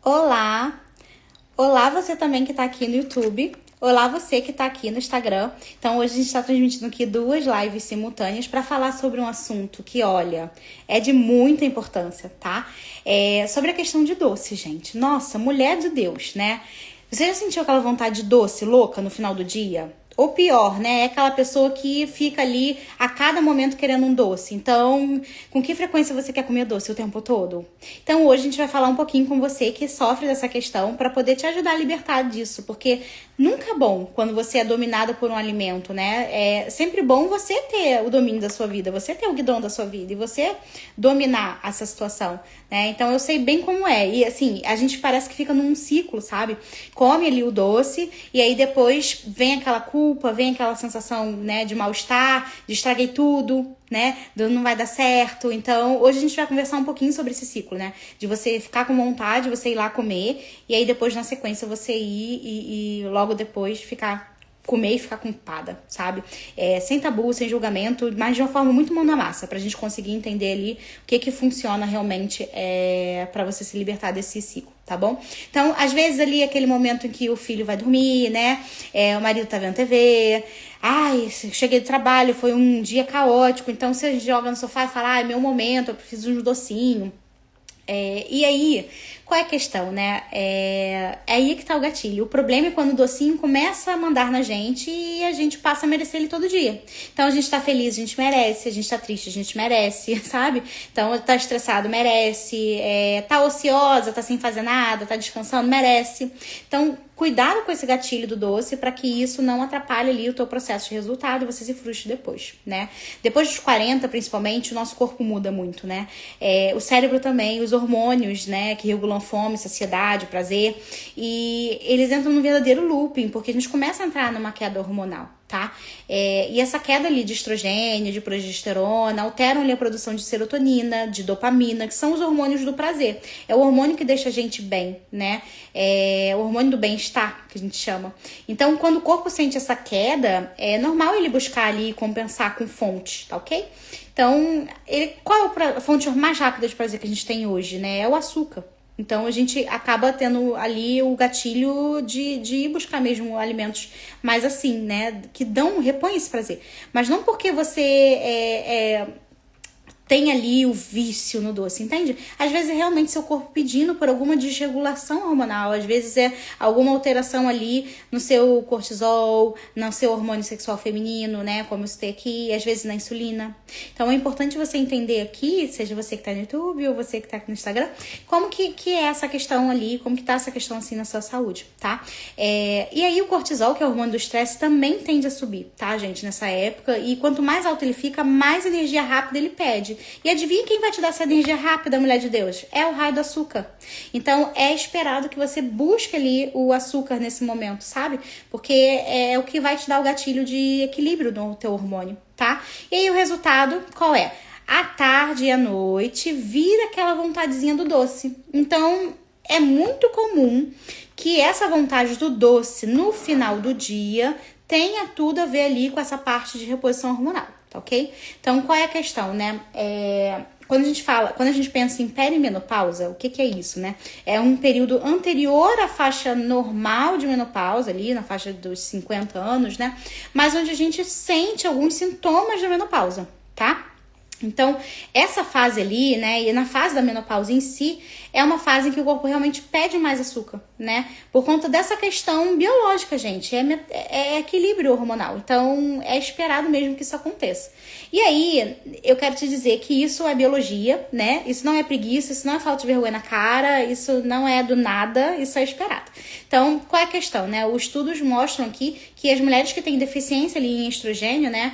Olá! Olá você também que está aqui no YouTube. Olá você que está aqui no Instagram. Então hoje a gente está transmitindo aqui 2 lives simultâneas para falar sobre um assunto que, olha, é de muita importância, tá? Sobre a questão de doce, gente. Nossa, mulher de Deus, né? Você já sentiu aquela vontade de doce louca no final do dia? Ou pior, né? É aquela pessoa que fica ali a cada momento querendo um doce. Então, com que frequência você quer comer doce o tempo todo? Então, hoje a gente vai falar um pouquinho com você que sofre dessa questão para poder te ajudar a libertar disso. Porque nunca é bom quando você é dominada por um alimento, né? É sempre bom você ter o domínio da sua vida, você ter o guidão da sua vida e você dominar essa situação, né? Então, eu sei bem como é. E assim, a gente parece que fica num ciclo, sabe? Come ali o doce e aí depois vem aquela culpa, vem aquela sensação, né, de mal-estar, de estraguei tudo, né, não vai dar certo. Então, hoje a gente vai conversar um pouquinho sobre esse ciclo, né, de você ficar com vontade, você ir lá comer e aí depois na sequência você ir e logo depois comer e ficar culpada, sabe? Sem tabu, sem julgamento, mas de uma forma muito mão na massa, pra gente conseguir entender ali o que funciona realmente pra você se libertar desse ciclo, tá bom? Então, às vezes ali aquele momento em que o filho vai dormir, né? O marido tá vendo TV. Ai, cheguei do trabalho, foi um dia caótico, então você joga no sofá e fala, é meu momento, eu preciso de um docinho. E aí, qual é a questão, né? É aí que tá o gatilho. O problema é quando o docinho começa a mandar na gente e a gente passa a merecer ele todo dia. Então, a gente tá feliz, a gente merece. A gente tá triste, a gente merece, sabe? Então, tá estressado, merece. Tá ociosa, tá sem fazer nada, tá descansando, merece. Então, cuidado com esse gatilho do doce para que isso não atrapalhe ali o teu processo de resultado e você se frustre depois, né? Depois dos 40, principalmente, o nosso corpo muda muito, né? O cérebro também, os hormônios, né, que regulam fome, saciedade, prazer, e eles entram num verdadeiro looping, porque a gente começa a entrar numa queda hormonal, tá? E essa queda ali de estrogênio, de progesterona, alteram ali a produção de serotonina, de dopamina, que são os hormônios do prazer. É o hormônio que deixa a gente bem, né? É o hormônio do bem-estar, que a gente chama. Então, quando o corpo sente essa queda, é normal ele buscar ali compensar com fontes, tá ok? Então, qual é a fonte mais rápida de prazer que a gente tem hoje, né? É o açúcar. Então, a gente acaba tendo ali o gatilho de ir buscar mesmo alimentos mais assim, né? Que repõem esse prazer. Mas não porque você tem ali o vício no doce, entende? Às vezes é realmente seu corpo pedindo por alguma desregulação hormonal, às vezes é alguma alteração ali no seu cortisol, no seu hormônio sexual feminino, né? Como eu citei aqui, às vezes na insulina. Então é importante você entender aqui, seja você que tá no YouTube ou você que tá aqui no Instagram, como que é essa questão ali, como que tá essa questão assim na sua saúde, tá? E aí o cortisol, que é o hormônio do estresse, também tende a subir, tá, gente, nessa época. E quanto mais alto ele fica, mais energia rápida ele pede. E adivinha quem vai te dar essa energia rápida, mulher de Deus? É o raio do açúcar. Então, é esperado que você busque ali o açúcar nesse momento, sabe? Porque é o que vai te dar o gatilho de equilíbrio no teu hormônio, tá? E aí, o resultado, qual é? À tarde e à noite, vira aquela vontadezinha do doce. Então, é muito comum que essa vontade do doce no final do dia tenha tudo a ver ali com essa parte de reposição hormonal, tá ok? Então, qual é a questão, né? Quando a gente pensa em perimenopausa, o que é isso, né? É um período anterior à faixa normal de menopausa, ali na faixa dos 50 anos, né? Mas onde a gente sente alguns sintomas da menopausa, tá? Então, essa fase ali, né, e na fase da menopausa em si, é uma fase em que o corpo realmente pede mais açúcar, né? Por conta dessa questão biológica, gente, é equilíbrio hormonal. Então, é esperado mesmo que isso aconteça. E aí, eu quero te dizer que isso é biologia, né? Isso não é preguiça, isso não é falta de vergonha na cara, isso não é do nada, isso é esperado. Então, qual é a questão, né? Os estudos mostram aqui que as mulheres que têm deficiência ali em estrogênio, né,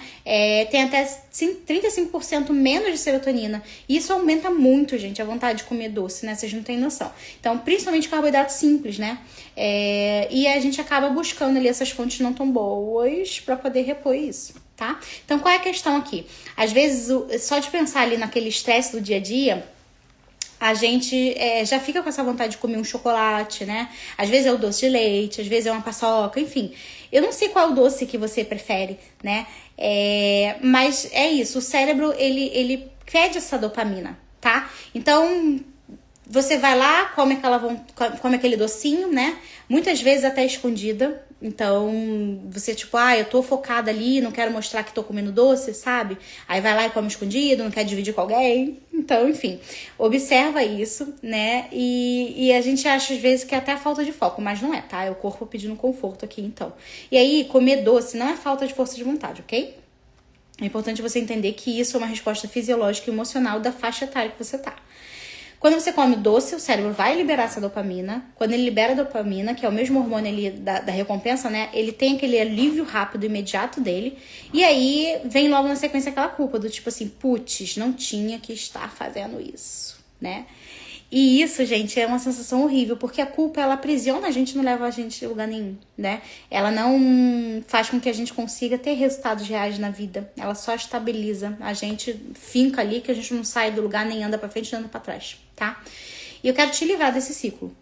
têm até 35% menos de serotonina. E isso aumenta muito, gente, a vontade de comer doce, né? Vocês não têm noção. Então, principalmente carboidratos simples, né? E a gente acaba buscando ali essas fontes não tão boas para poder repor isso, tá? Então, qual é a questão aqui? Às vezes, só de pensar ali naquele estresse do dia a dia, a gente já fica com essa vontade de comer um chocolate, né? Às vezes é o doce de leite, às vezes é uma paçoca, enfim. Eu não sei qual é o doce que você prefere, né? Mas é isso, o cérebro, ele pede essa dopamina, tá? Então, Você vai lá, come aquele docinho, né? Muitas vezes até escondida. Então, você tipo, eu tô focada ali, não quero mostrar que tô comendo doce, sabe? Aí vai lá e come escondido, não quer dividir com alguém. Então, enfim, observa isso, né? E a gente acha às vezes que é até falta de foco, mas não é, tá? É o corpo pedindo conforto aqui, então. E aí, comer doce não é falta de força de vontade, ok? É importante você entender que isso é uma resposta fisiológica e emocional da faixa etária que você tá. Quando você come doce, o cérebro vai liberar essa dopamina. Quando ele libera a dopamina, que é o mesmo hormônio ali da recompensa, né? Ele tem aquele alívio rápido, imediato dele. E aí, vem logo na sequência aquela culpa do tipo assim, putz, não tinha que estar fazendo isso, né? E isso, gente, é uma sensação horrível, porque a culpa, ela aprisiona a gente, não leva a gente a lugar nenhum, né? Ela não faz com que a gente consiga ter resultados reais na vida. Ela só estabiliza. A gente finca ali que a gente não sai do lugar, nem anda pra frente, nem anda pra trás, tá? E eu quero te livrar desse ciclo.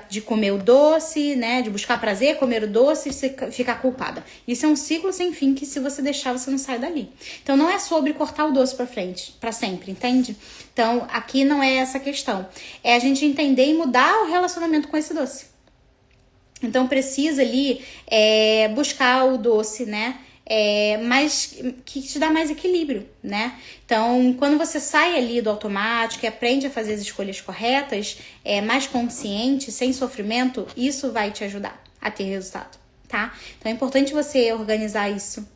De comer o doce, né? De buscar prazer, comer o doce e ficar culpada. Isso é um ciclo sem fim que se você deixar, você não sai dali. Então não é sobre cortar o doce pra frente, pra sempre, entende? Então aqui não é essa questão. É a gente entender e mudar o relacionamento com esse doce. Então precisa ali buscar o doce, né? Mas que te dá mais equilíbrio, né? Então, quando você sai ali do automático e aprende a fazer as escolhas corretas, mais consciente, sem sofrimento, isso vai te ajudar a ter resultado, tá? Então, é importante você organizar isso.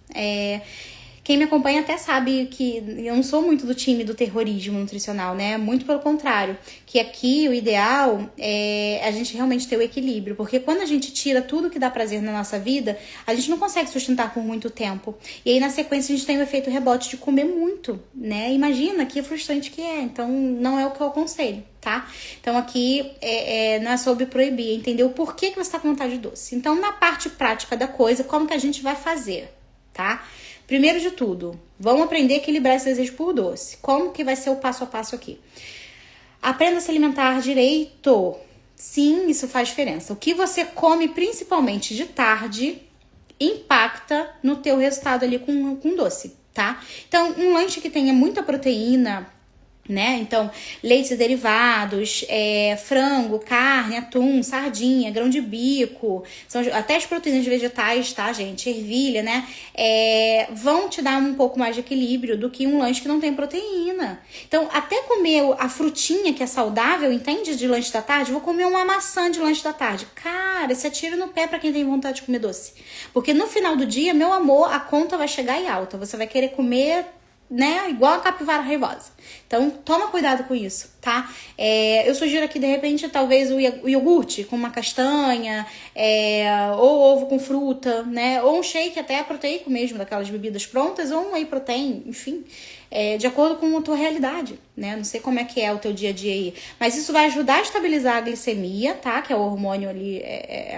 Quem me acompanha até sabe que eu não sou muito do time do terrorismo nutricional, né? Muito pelo contrário. Que aqui o ideal é a gente realmente ter o equilíbrio. Porque quando a gente tira tudo que dá prazer na nossa vida, a gente não consegue sustentar por muito tempo. E aí na sequência a gente tem o efeito rebote de comer muito, né? Imagina que frustrante que é. Então não é o que eu aconselho, tá? Então aqui não é sobre proibir, é entender o porquê que você tá com vontade de doce. Então na parte prática da coisa, como que a gente vai fazer, tá? Primeiro de tudo, vamos aprender a equilibrar esse desejo por doce. Como que vai ser o passo a passo aqui? Aprenda a se alimentar direito. Sim, isso faz diferença. O que você come, principalmente de tarde, impacta no teu resultado ali com doce, tá? Então, um lanche que tenha muita proteína, né? Então, leites e derivados, frango, carne, atum, sardinha, grão de bico, são até as proteínas vegetais, tá, gente? Ervilha, né? Vão te dar um pouco mais de equilíbrio do que um lanche que não tem proteína. Então, até comer a frutinha que é saudável, entende? De lanche da tarde, vou comer uma maçã de lanche da tarde. Cara, você atira no pé pra quem tem vontade de comer doce. Porque no final do dia, meu amor, a conta vai chegar em alta. Você vai querer comer, né, igual a capivara raivosa. Então, toma cuidado com isso, tá? Eu sugiro aqui, de repente, talvez o iogurte com uma castanha, ou ovo com fruta, né? Ou um shake até proteico mesmo, daquelas bebidas prontas, ou um whey protein, enfim, de acordo com a tua realidade, né? Não sei como é que é o teu dia a dia aí, mas isso vai ajudar a estabilizar a glicemia, tá? Que é o hormônio ali,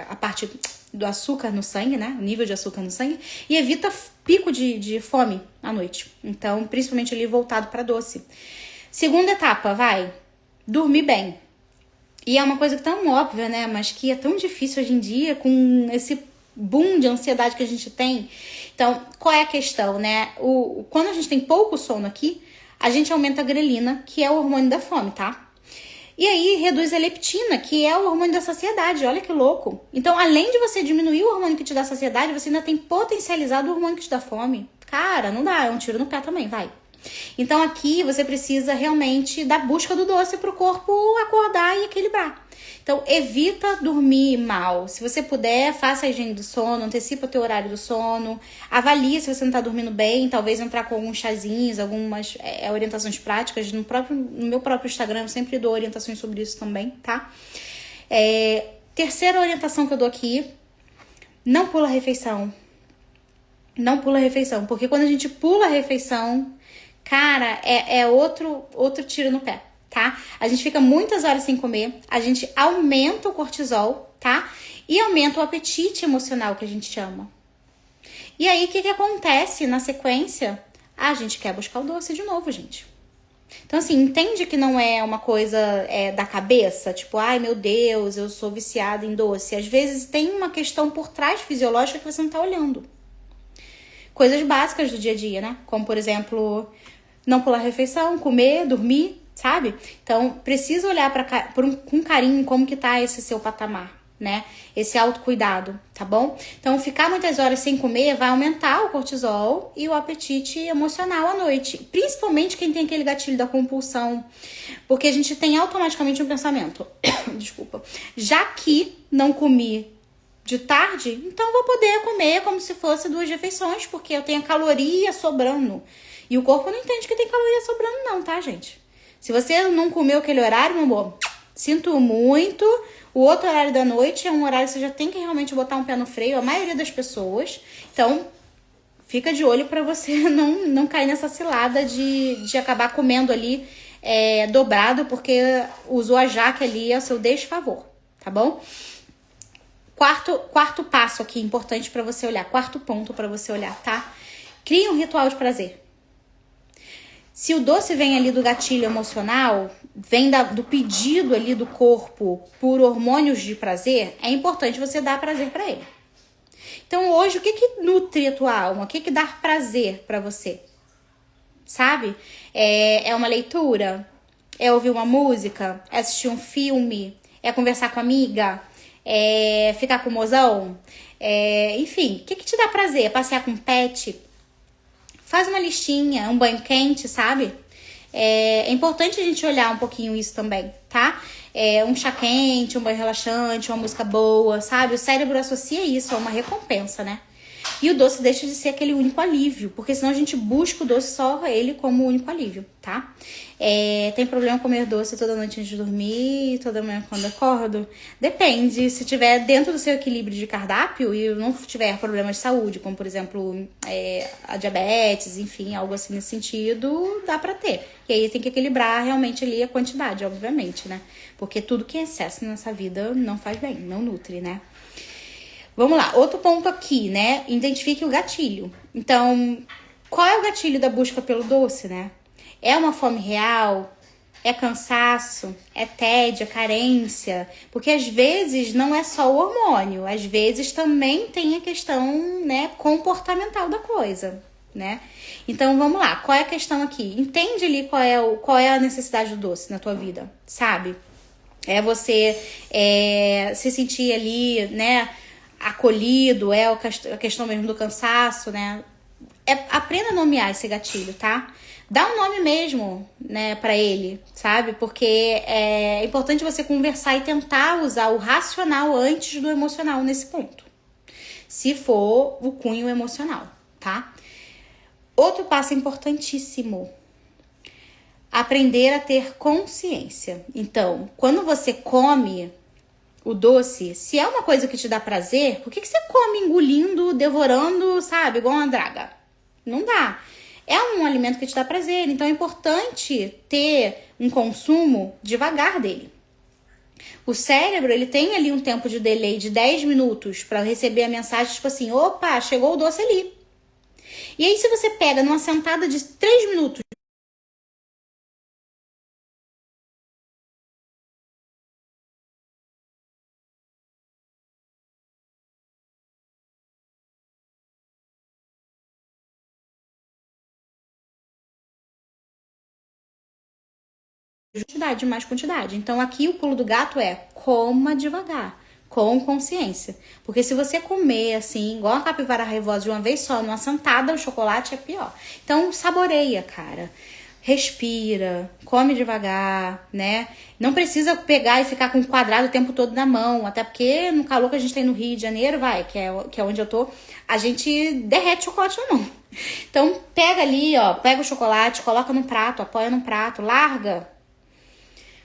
a parte do açúcar no sangue, né? O nível de açúcar no sangue, e evita pico de fome à noite. Então, principalmente ali voltado para doce. Segunda etapa, dormir bem. E é uma coisa que tão óbvia, né? Mas que é tão difícil hoje em dia com esse boom de ansiedade que a gente tem. Então, qual é a questão, né? Quando a gente tem pouco sono aqui, a gente aumenta a grelina, que é o hormônio da fome, tá? E aí reduz a leptina, que é o hormônio da saciedade. Olha que louco. Então, além de você diminuir o hormônio que te dá saciedade, você ainda tem potencializado o hormônio que te dá fome. Cara, não dá, é um tiro no pé também, Então aqui você precisa realmente da busca do doce para o corpo acordar e equilibrar. Então evita dormir mal. Se você puder, faça a higiene do sono, antecipa o teu horário do sono, avalie se você não está dormindo bem, talvez entrar com alguns chazinhos, algumas orientações práticas. No meu próprio Instagram eu sempre dou orientações sobre isso também, tá? Terceira orientação que eu dou aqui, não pula a refeição. Não pula a refeição, porque quando a gente pula a refeição, cara, é outro tiro no pé, tá? A gente fica muitas horas sem comer, a gente aumenta o cortisol, tá? E aumenta o apetite emocional, que a gente chama. E aí, o que acontece na sequência? A gente quer buscar o doce de novo, gente. Então, assim, entende que não é uma coisa da cabeça? Tipo, ai, meu Deus, eu sou viciada em doce. Às vezes tem uma questão por trás fisiológica que você não tá olhando. Coisas básicas do dia a dia, né? Como, por exemplo, não pular a refeição, comer, dormir, sabe? Então, precisa olhar com carinho como que tá esse seu patamar, né? Esse autocuidado, tá bom? Então, ficar muitas horas sem comer vai aumentar o cortisol e o apetite emocional à noite. Principalmente quem tem aquele gatilho da compulsão. Porque a gente tem automaticamente um pensamento. Desculpa. Já que não comi de tarde, então eu vou poder comer como se fosse 2 refeições, porque eu tenho caloria sobrando. E o corpo não entende que tem caloria sobrando não, tá, gente? Se você não comeu aquele horário, meu amor, sinto muito. O outro horário da noite é um horário que você já tem que realmente botar um pé no freio, a maioria das pessoas. Então, fica de olho pra você não cair nessa cilada de acabar comendo ali dobrado, porque usou a jaque ali a seu desfavor, tá bom? Quarto passo aqui, importante pra você olhar. Quarto ponto pra você olhar, tá? Crie um ritual de prazer. Se o doce vem ali do gatilho emocional, vem do pedido ali do corpo por hormônios de prazer, é importante você dar prazer pra ele. Então hoje, o que nutre a tua alma? O que dá prazer pra você? Sabe? É uma leitura? É ouvir uma música? É assistir um filme? É conversar com a amiga? É ficar com o mozão? Enfim, o que te dá prazer? É passear com pet? Faz uma listinha, um banho quente, sabe? É importante a gente olhar um pouquinho isso também, tá? Um chá quente, um banho relaxante, uma música boa, sabe? O cérebro associa isso a uma recompensa, né? E o doce deixa de ser aquele único alívio, porque senão a gente busca o doce só ele como único alívio, tá? Tem problema comer doce toda noite antes de dormir, toda manhã quando acordo? Depende, se tiver dentro do seu equilíbrio de cardápio e não tiver problemas de saúde, como por exemplo a diabetes, enfim, algo assim nesse sentido, dá pra ter. E aí tem que equilibrar realmente ali a quantidade, obviamente, né? Porque tudo que é excesso nessa vida não faz bem, não nutre, né? Vamos lá, outro ponto aqui, né? Identifique o gatilho. Então, qual é o gatilho da busca pelo doce, né? É uma fome real? É cansaço? É tédio? É carência? Porque às vezes não é só o hormônio, às vezes também tem a questão, né, comportamental da coisa, né? Então vamos lá, qual é a questão aqui? Entende ali qual é a necessidade do doce na tua vida, sabe? É você se sentir ali, né, acolhido, a questão mesmo do cansaço, né? Aprenda a nomear esse gatilho, tá? Dá um nome mesmo, né, pra ele, sabe? Porque é importante você conversar e tentar usar o racional antes do emocional nesse ponto. Se for o cunho emocional, tá? Outro passo importantíssimo. Aprender a ter consciência. Então, quando você come o doce, se é uma coisa que te dá prazer, por que você come engolindo, devorando, sabe? Igual uma draga. Não dá. É um alimento que te dá prazer, então é importante ter um consumo devagar dele. O cérebro, ele tem ali um tempo de delay de 10 minutos para receber a mensagem, tipo assim, opa, chegou o doce ali. E aí se você pega numa sentada de 3 minutos, quantidade, mais quantidade. Então aqui o pulo do gato é coma devagar, com consciência. Porque se você comer assim, igual a capivara raivosa de uma vez só, numa sentada, o chocolate é pior. Então saboreia, cara. Respira, come devagar, né? Não precisa pegar e ficar com um quadrado o tempo todo na mão, até porque no calor que a gente tem no Rio de Janeiro, que é onde eu tô, a gente derrete chocolate na mão. Então pega ali, ó, pega o chocolate, coloca no prato, apoia no prato, larga.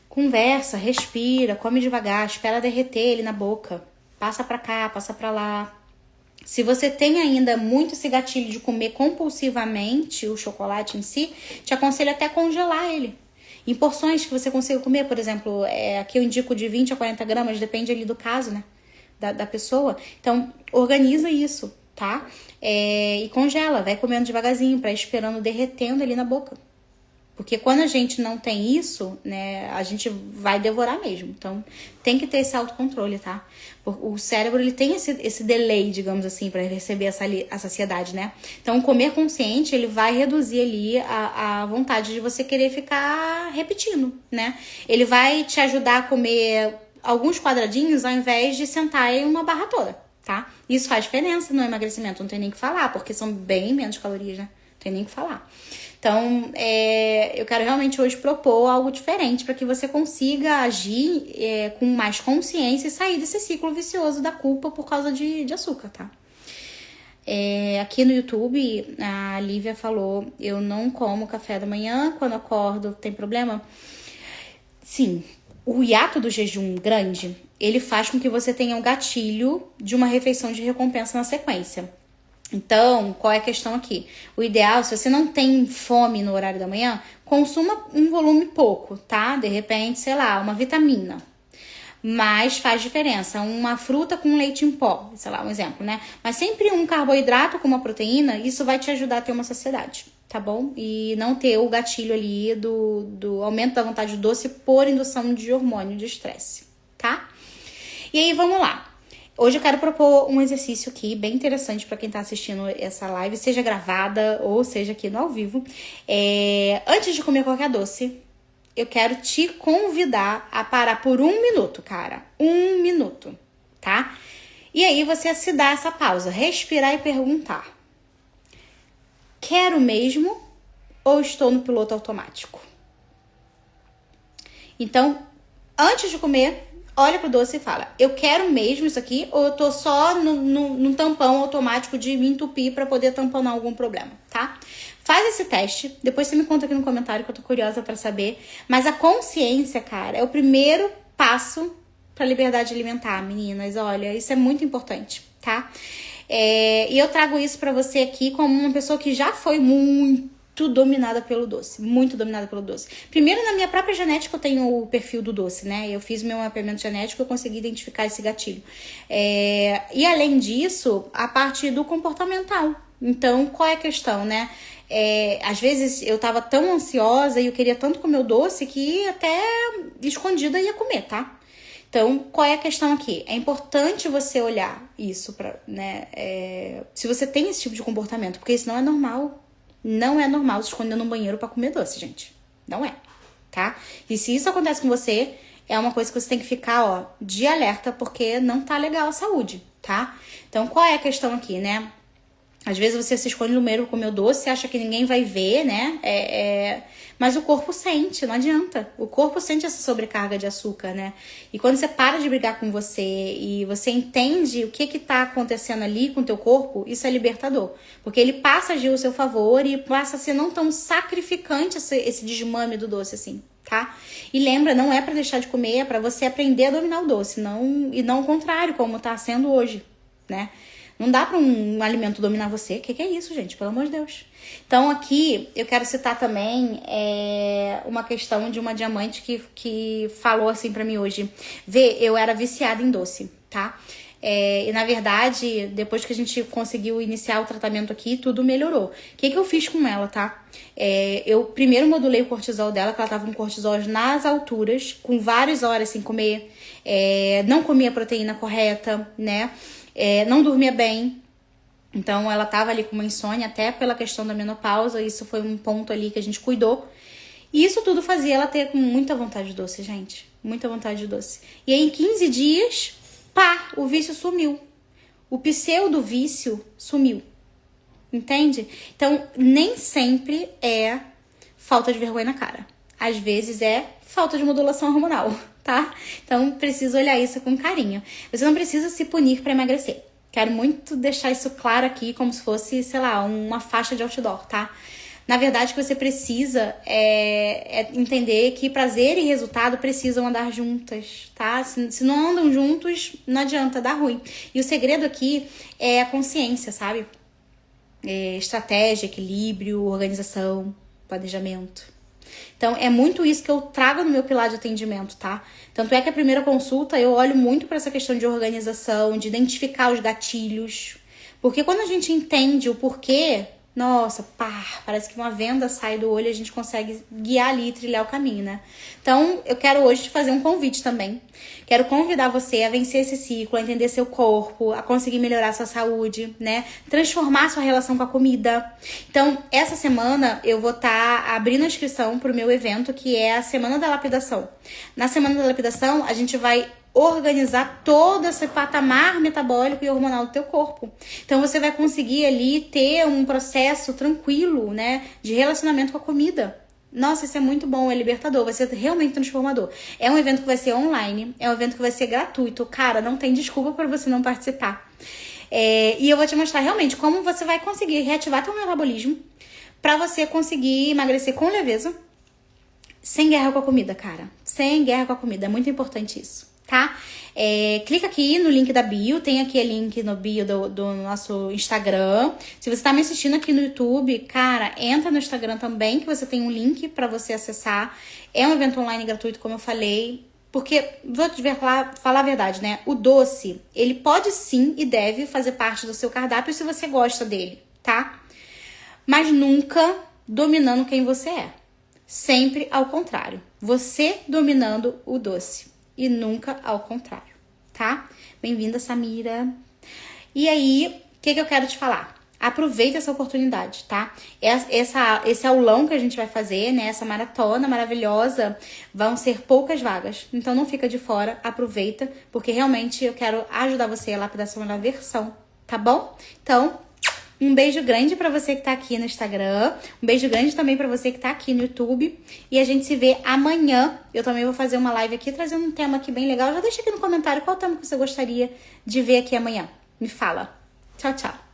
Conversa, respira, come devagar, espera derreter ele na boca. Passa pra cá, passa pra lá. Se você tem ainda muito esse gatilho de comer compulsivamente o chocolate em si, te aconselho até congelar ele. Em porções que você consiga comer, por exemplo, aqui eu indico de 20 a 40 gramas, depende ali do caso, né? Da pessoa. Então, organiza isso, tá? E congela, vai comendo devagarzinho, pra ir esperando derretendo ali na boca. Porque quando a gente não tem isso, né, a gente vai devorar mesmo. Então, tem que ter esse autocontrole, tá? O cérebro, ele tem esse delay, digamos assim, para receber a saciedade, né? Então, o comer consciente, ele vai reduzir ali a vontade de você querer ficar repetindo, né? Ele vai te ajudar a comer alguns quadradinhos ao invés de sentar em uma barra toda, tá? Isso faz diferença no emagrecimento, não tem nem o que falar, porque são bem menos calorias, né? Não tem nem o que falar. Então, eu quero realmente hoje propor algo diferente para que você consiga agir com mais consciência e sair desse ciclo vicioso da culpa por causa de açúcar, tá? Aqui no YouTube, a Lívia falou, eu não como café da manhã, quando acordo tem problema? Sim, o hiato do jejum grande, ele faz com que você tenha um gatilho de uma refeição de recompensa na sequência. Então, qual é a questão aqui? O ideal, se você não tem fome no horário da manhã, consuma um volume pouco, tá? De repente, sei lá, uma vitamina. Mas faz diferença. Uma fruta com leite em pó, sei lá, um exemplo, né? Mas sempre um carboidrato com uma proteína, isso vai te ajudar a ter uma saciedade, tá bom? E não ter o gatilho ali do aumento da vontade de doce por indução de hormônio de estresse, tá? E aí, vamos lá. Hoje eu quero propor um exercício aqui bem interessante para quem tá assistindo essa live, seja gravada ou seja aqui no ao vivo. Antes de comer qualquer doce, eu quero te convidar a parar por 1 minuto, cara. 1 minuto, tá? E aí você se dá essa pausa, respirar e perguntar: quero mesmo ou estou no piloto automático? Então, antes de comer, olha pro doce e fala: eu quero mesmo isso aqui ou eu tô só num tampão automático de me entupir pra poder tamponar algum problema, tá? Faz esse teste, depois você me conta aqui no comentário que eu tô curiosa pra saber. Mas a consciência, cara, é o primeiro passo pra liberdade alimentar, meninas. Olha, isso é muito importante, tá? E eu trago isso pra você aqui como uma pessoa que já foi muito dominada pelo doce, muito dominada pelo doce. Primeiro, na minha própria genética eu tenho o perfil do doce, né? Eu fiz meu mapeamento genético, eu consegui identificar esse gatilho. E além disso, a parte do comportamental. Então, qual é a questão, né? Às vezes eu tava tão ansiosa e eu queria tanto comer o doce que até escondida ia comer, tá? Então, qual é a questão aqui? É importante você olhar isso, né? Se você tem esse tipo de comportamento, porque isso não é normal. Não é normal se esconder no banheiro pra comer doce, gente. Não é, tá? E se isso acontece com você, é uma coisa que você tem que ficar, ó, de alerta, porque não tá legal a saúde, tá? Então, qual é a questão aqui, né? Às vezes você se esconde no banheiro pra comer o doce, acha que ninguém vai ver, né? Mas o corpo sente, não adianta. O corpo sente essa sobrecarga de açúcar, né? E quando você para de brigar com você e você entende o que tá acontecendo ali com o teu corpo, isso é libertador. Porque ele passa a agir ao seu favor e passa a ser não tão sacrificante esse desmame do doce, assim, tá? E lembra, não é pra deixar de comer, é pra você aprender a dominar o doce, e não o contrário, como tá sendo hoje, né? Não dá pra um alimento dominar você. O que é isso, gente? Pelo amor de Deus. Então, aqui, eu quero citar também uma questão de uma diamante que falou assim pra mim hoje. Vê, eu era viciada em doce, tá? E, na verdade, depois que a gente conseguiu iniciar o tratamento aqui, tudo melhorou. O que eu fiz com ela, tá? Eu primeiro modulei o cortisol dela, que ela tava com cortisol nas alturas, com várias horas sem comer. Não comia a proteína correta, né? Não dormia bem, então ela tava ali com uma insônia até pela questão da menopausa. Isso foi um ponto ali que a gente cuidou, e isso tudo fazia ela ter muita vontade de doce, gente, muita vontade de doce. E aí em 15 dias, pá, o vício sumiu, o pseudo vício sumiu, entende? Então nem sempre é falta de vergonha na cara, às vezes é falta de modulação hormonal, tá? Então, precisa olhar isso com carinho. Você não precisa se punir para emagrecer. Quero muito deixar isso claro aqui, como se fosse, sei lá, uma faixa de outdoor, tá? Na verdade, o que você precisa é entender que prazer e resultado precisam andar juntas, tá? Se não andam juntos, não adianta, dá ruim. E o segredo aqui é a consciência, sabe? Estratégia, equilíbrio, organização, planejamento. Então, é muito isso que eu trago no meu pilar de atendimento, tá? Tanto é que a primeira consulta eu olho muito para essa questão de organização, de identificar os gatilhos. Porque quando a gente entende o porquê nossa, pá, parece que uma venda sai do olho e a gente consegue guiar ali e trilhar o caminho, né? Então, eu quero hoje te fazer um convite também. Quero convidar você a vencer esse ciclo, a entender seu corpo, a conseguir melhorar sua saúde, né? Transformar sua relação com a comida. Então, essa semana eu vou estar abrindo a inscrição pro meu evento, que é a Semana da Lapidação. Na Semana da Lapidação, a gente vai organizar todo esse patamar metabólico e hormonal do teu corpo. Então você vai conseguir ali ter um processo tranquilo, né, de relacionamento com a comida. Nossa, isso é muito bom, é libertador, vai ser realmente transformador. É um evento que vai ser online, é um evento que vai ser gratuito. Cara, não tem desculpa para você não participar. E eu vou te mostrar realmente como você vai conseguir reativar teu metabolismo para você conseguir emagrecer com leveza, sem guerra com a comida, cara. Sem guerra com a comida, é muito importante isso. Tá? Clica aqui no link da bio, tem aqui o link no bio do nosso Instagram. Se você tá me assistindo aqui no YouTube, cara, entra no Instagram também, que você tem um link pra você acessar. É um evento online gratuito, como eu falei, porque, vou te falar a verdade, né? O doce, ele pode sim e deve fazer parte do seu cardápio se você gosta dele, tá? Mas nunca dominando quem você é. Sempre ao contrário. Você dominando o doce. E nunca ao contrário, tá? Bem-vinda, Samira. E aí, o que eu quero te falar? Aproveita essa oportunidade, tá? Esse aulão que a gente vai fazer, né? Essa maratona maravilhosa, vão ser poucas vagas. Então não fica de fora, aproveita, porque realmente eu quero ajudar você a lapidação da versão, tá bom? Então, um beijo grande pra você que tá aqui no Instagram. Um beijo grande também pra você que tá aqui no YouTube. E a gente se vê amanhã. Eu também vou fazer uma live aqui, trazendo um tema aqui bem legal. Já deixa aqui no comentário qual tema que você gostaria de ver aqui amanhã. Me fala. Tchau, tchau.